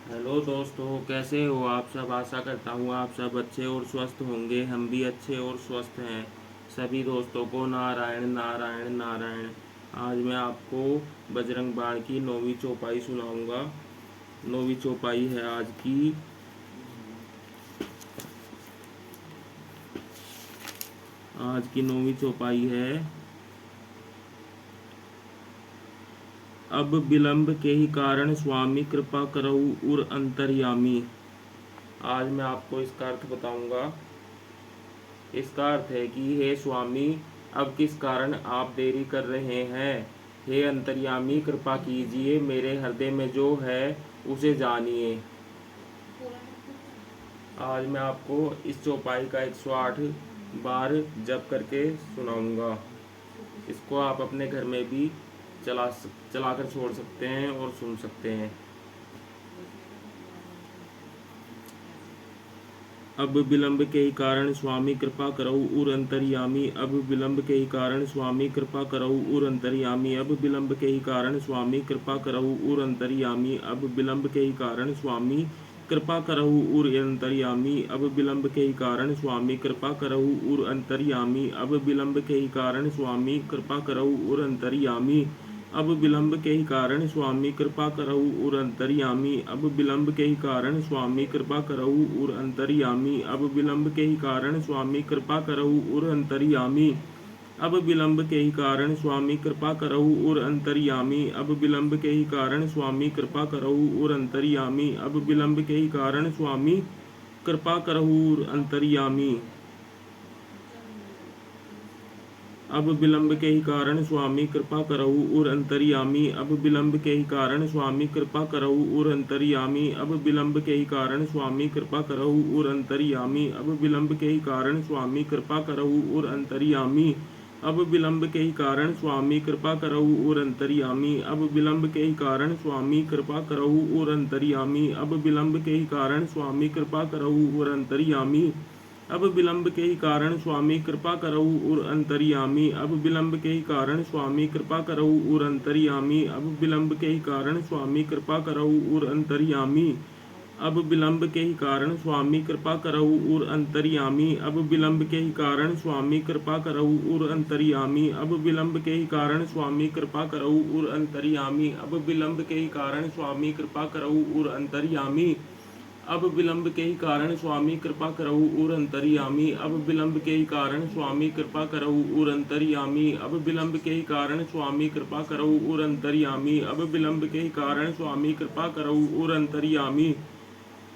Hello दोस्तों, कैसे हो आप सब। आशा करता हूँ आप सब अच्छे और स्वस्थ होंगे। हम भी अच्छे और स्वस्थ हैं। सभी दोस्तों को नारायण नारायण नारायण। आज मैं आपको बजरंग बाण की 9वीं चौपाई सुनाऊंगा। 9वीं चौपाई है आज की 9वीं चौपाई है। अब विलंब के ही कारण स्वामी कृपा करऊ उर अंतर्यामी। आज मैं आपको इसका अर्थ बताऊंगा। इसका अर्थ है कि हे स्वामी, अब किस कारण आप देरी कर रहे हैं। हे अंतर्यामी, कृपा कीजिए, मेरे हृदय में जो है उसे जानिए। आज मैं आपको इस चौपाई का 108 बार जप करके सुनाऊंगा। इसको आप अपने घर में भी चलाकर छोड़ सकते हैं और सुन सकते हैं। अब विलंब के ही कारण स्वामी कृपा करऊ उर अंतर्यामी। अब विलंब के ही कारण स्वामी कृपा करऊ उर अंतर्यामी। अब विलंब के ही कारण स्वामी कृपा करऊ उर अंतर्यामी। अब विलंब के ही कारण स्वामी कृपा करऊ उर अंतर्यामी। अब विलंब के ही कारण स्वामी कृपा करऊ उर अंतर्यामी। अब विलंब के ही कारण स्वामी कृपा करऊ उर अंतर्यामी। अब विलंब के ही कारण स्वामी कृपा करऊ उर अंतर्यामी। अब विलंब के ही कारण स्वामी कृपा करऊ उर अंतर्यामी। अब विलंब के ही कारण स्वामी कृपा करऊ उर अंतर्यामी। अब विलंब के ही कारण स्वामी कृपा करऊ उर अंतर्यामी। अब विलंब के ही कारण स्वामी कृपा करऊ उर अंतर्यामी। अब विलंब के ही कारण स्वामी कृपा करऊ उर अंतर्यामी। अब विलंब के ही कारण स्वामी कृपा करऊ उर अंतर्यामी। अब विलंब के ही कारण स्वामी कृपा करऊ उर अंतर्यामी। अब विलंब के ही कारण स्वामी कृपा करऊ उर अंतर्यामी। अब विलंब के ही कारण स्वामी कृपा करऊ उर अंतर्यामी। अब विलंब के ही कारण स्वामी कृपा करऊ उर अंतर्यामी। अब विलंब के ही कारण स्वामी कृपा करऊ उर अंतर्यामी। अब विलंब के ही कारण स्वामी कृपा करऊ उर अंतर्यामी। अब विलंब के ही कारण स्वामी कृपा करऊ उर अंतर्यामी। अब विलंब के ही कारण स्वामी कृपा करऊ उर अंतर्यामी। अब विलंब के ही कारण स्वामी कृपा करऊ उर अंतर्यामी। अब विलंब के ही कारण स्वामी कृपा करऊ उर अंतर्यामी। अब विलंब के ही कारण स्वामी कृपा करऊ उर अंतर्यामी। अब विलंब के ही कारण स्वामी कृपा करऊ उर अंतर्यामी। अब विलंब के ही कारण स्वामी कृपा करऊ उर अंतर्यामी। अब विलंब के ही कारण स्वामी कृपा करऊ उर अंतर्यामी। अब विलंब के ही कारण स्वामी कृपा करऊ उर अंतर्यामी। अब विलंब के ही कारण स्वामी कृपा करऊ उर अंतर्यामी। अब विलंब के ही कारण स्वामी कृपा करऊ उर अंतर्यामी। अब विलंब के ही कारण स्वामी कृपा करऊ उर अंतर्यामी। अब विलंब के ही कारण स्वामी कृपा करऊ उर अंतर्यामी। अब विलंब के ही कारण स्वामी कृपा करऊ उर अंतर्यामी।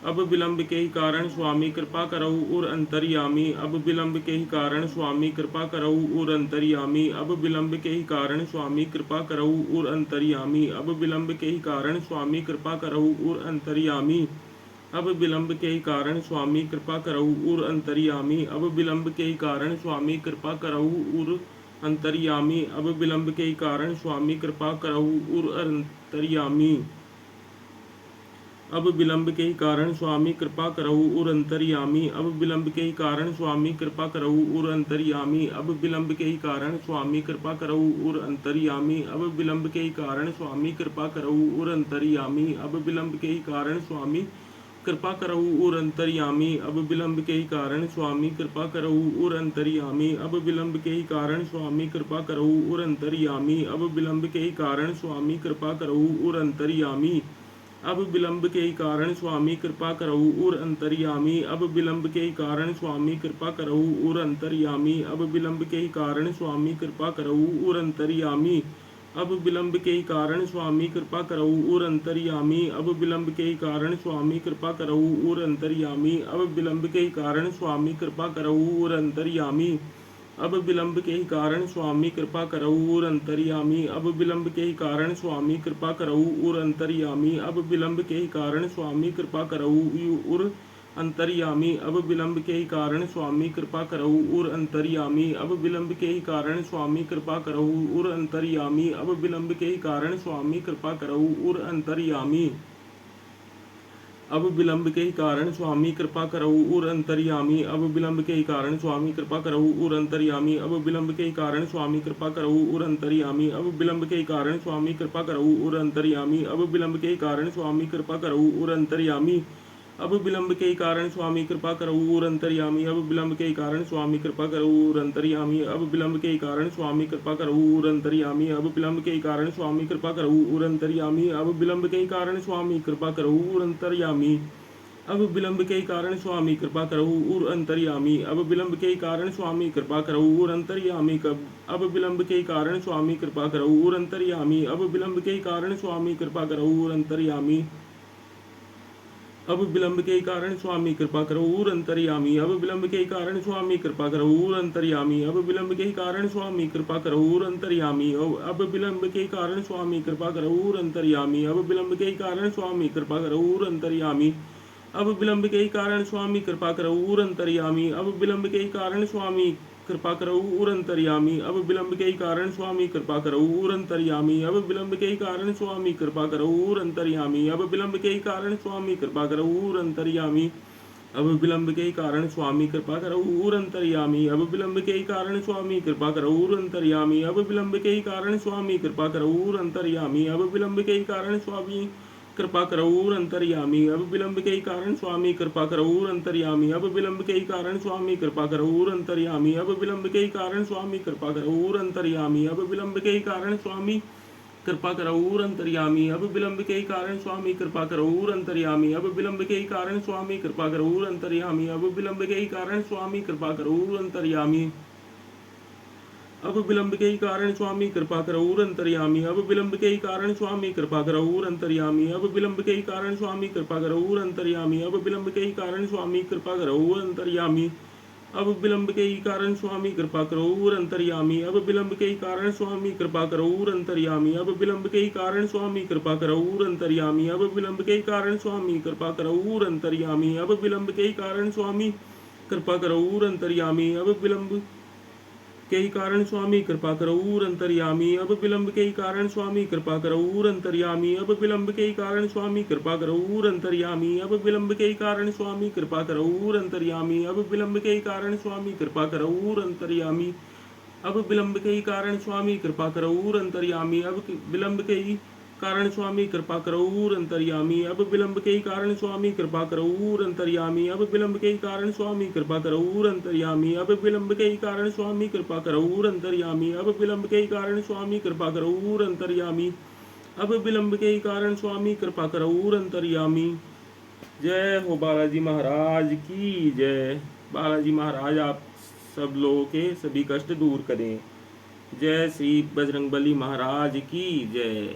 अब विलंब के ही कारण स्वामी कृपा करऊ उर अंतर्यामी। अब विलंब के ही कारण स्वामी कृपा करऊ उर अंतर्यामी। अब विलंब के ही कारण स्वामी कृपा करऊ उर अंतर्यामी। अब विलंब के ही कारण स्वामी कृपा करऊ उर अंतर्यामी। अब विलंब के ही कारण स्वामी कृपा करऊ उर अंतर्यामी। अब विलंब के ही कारण स्वामी कृपा करऊ उर अंतर्यामी। अब विलंब के ही कारण स्वामी कृपा करऊ उर अंतर्यामी। अब विलंब के ही कारण स्वामी कृपा करऊ उर अंतर्यामी। अब विलंब के ही कारण स्वामी कृपा करऊ उर अंतर्यामी। अब विलंब के ही कारण स्वामी कृपा करऊ उर अंतर्यामी। अब विलंब के ही कारण स्वामी कृपा करऊ उर अंतर्यामी। अब विलंब के ही कारण स्वामी कृपा करऊ उर अंतर्यामी। अब विलंब के ही कारण स्वामी कृपा करऊ उर अंतर्यामी। अब विलंब के ही कारण स्वामी कृपा करऊ उर अंतर्यामी। अब विलंब के ही कारण स्वामी कृपा करऊ उर अंतर्यामी। अब विलंब के ही कारण स्वामी कृपा करऊ उर अंतर्यामी। अब विलंब के ही कारण स्वामी कृपा करऊ उर अंतर्यामी। अब विलंब के ही कारण स्वामी कृपा करऊ उर अंतर्यामी। अब विलंब के ही कारण स्वामी कृपा करऊ उर अंतर्यामी। अब विलंब के ही कारण स्वामी कृपा करऊ उर अंतर्यामी। अब विलंब के ही कारण स्वामी कृपा करऊ उर अंतर्यामी। अब विलंब के ही कारण स्वामी कृपा करऊ उर अंतर्यामी। अब विलंब के ही कारण स्वामी कृपा करऊ उर अंतर्यामी। अब विलंब के ही कारण स्वामी कृपा करऊ उर अंतर्यामी। अब विलंब के ही कारण स्वामी कृपा करहु उर अंतर्यामी। अब विलंब के ही कारण स्वामी कृपा करहु उर अंतर्यामी। अब विलंब के ही कारण स्वामी कृपा करहु उर अंतर्यामी। अब विलंब के ही कारण स्वामी कृपा करहु उर अंतर्यामी। अब विलंब के ही कारण स्वामी कृपा करहु उर अंतर्यामी। अब विलंब के ही कारण स्वामी कृपा करहु उर अंतर्यामी। अब विलंब के ही कारण स्वामी कृपा करहु उर अंतर्यामी। अब विलंब के ही कारण स्वामी कृपा करहु उर अंतर्यामी। अब विलंब के ही कारण स्वामी कृपा करहु उर अंतर्यामी। अब विलंब के ही कारण स्वामी कृपा करहु उर अंतर्यामी। अब विलंब के ही कारण स्वामी कृपा करहु उर अंतर्यामी। अब विलंब के ही कारण स्वामी कृपा करहु उर अंतर्यामी। अब विलंब के ही कारण स्वामी कृपा करहु उर अंतर्यामी। अब विलंब के ही कारण स्वामी कृपा करहु उर अंतर्यामी। अब विलंब के ही कारण स्वामी कृपा करो उर अंतर्यामी। अब विलंब के ही कारण स्वामी कृपा करो उर अंतर्यामी। अब विलंब के ही कारण स्वामी कृपा करो उर अंतर्यामी। अब विलंब के ही कारण स्वामी कृपा करो उर अंतर्यामी। अब विलंब के ही कारण स्वामी कृपा करो उर अंतर्यामी। अब विलंब के ही कारण स्वामी कृपा करो उर अंतर्यामी। अब विलंब के ही कारण स्वामी कृपा करो उर अंतर्यामी। अब विलंब के ही कारण स्वामी कृपा करो उर अंतर्यामी। अब विलंब के ही कारण स्वामी कृपा करो उर अंतर्यामी। अब विलंब के ही कारण स्वामी कृपा करो उर अंतर्यामी। अब विलंब के ही कारण स्वामी कृपा करो उर अंतर्यामी। अब विलंब के ही कारण स्वामी कृपा करो उर अंतर्यामी। अब विलंब के ही कारण स्वामी कृपा करो उर अंतर्यामी। अब विलंब के ही कारण स्वामी कृपा करो उर अंतर्यामी। अब विलंब के ही कारण स्वामी कृपा करो उर अंतर्यामी। अब विलंब के ही कारण स्वामी कृपा करो उर अंतर्यामी। अब विलंब के ही कारण स्वामी कृपा करो उर अंतर्यामी। अब विलंब के ही कारण स्वामी कृपा करो उर अंतर्यामी। अब विलंब के ही कारण स्वामी कृपा करो उर अंतर्यामी। अब विलंब के ही कारण स्वामी कृपा करो उर अंतर्यामी। अब विलंब के ही कारण स्वामी कृपा करो उर अंतर्यामी। अब विलंब के ही कारण स्वामी कृपा करो उर अंतर्यामी। अब विलंब के ही कारण स्वामी कृपा करो उर अंतर्यामी। अब विलंब के ही कारण स्वामी कृपा करो उर अंतर्यामी। अब विलंब के ही कारण स्वामी कृपा करो उर अंतर्यामी। अब विलंब के ही कारण स्वामी कृपा करो उर अंतर्यामी। अब विलंब के ही कारण स्वामी कृपा करो उर अंतर्यामी। अब विलंब के ही कारण स्वामी कृपा करो उर अंतर्यामी। अब विलंब के ही कारण स्वामी कृपा करो उर अंतर्यामी। अब विलंब के ही कारण स्वामी कृपा करो उर अंतर्यामी। अब विलंब के ही कारण स्वामी कृपा करो उर अंतर्यामी। अब विलंब के ही कारण स्वामी कृपा करो उर अंतर्यामी। अब विलंब के ही कारण स्वामी कृपा करो उर अंतर्यामी। अब विलंब के ही कारण स्वामी कृपा करो उर अंतर्यामी। अब विलंब के ही कारण स्वामी कृपा करो उर अंतर्यामी। अब विलंब के ही कारण स्वामी कृपा करो उर अंतर्यामी। अब विलंब के ही कारण स्वामी कृपा करो उर अंतर्यामी। अब विलंब के ही कारण स्वामी कृपा करो उर अंतर्यामी। अब विलंब के ही कारण स्वामी कृपा करो उर अंतर्यामी। अब विलंब के ही कारण स्वामी कृपा करो उर अंतर्यामी। अब विलंब के ही कारण स्वामी कृपा करो उर अंतर्यामी। अब विलंब के ही कारण स्वामी कृपा करो उर अंतर्यामी। जय हो बालाजी महाराज की जय। बालाजी महाराज आप सब लोगों के सभी कष्ट दूर करें। जय श्री बजरंगबली महाराज की जय।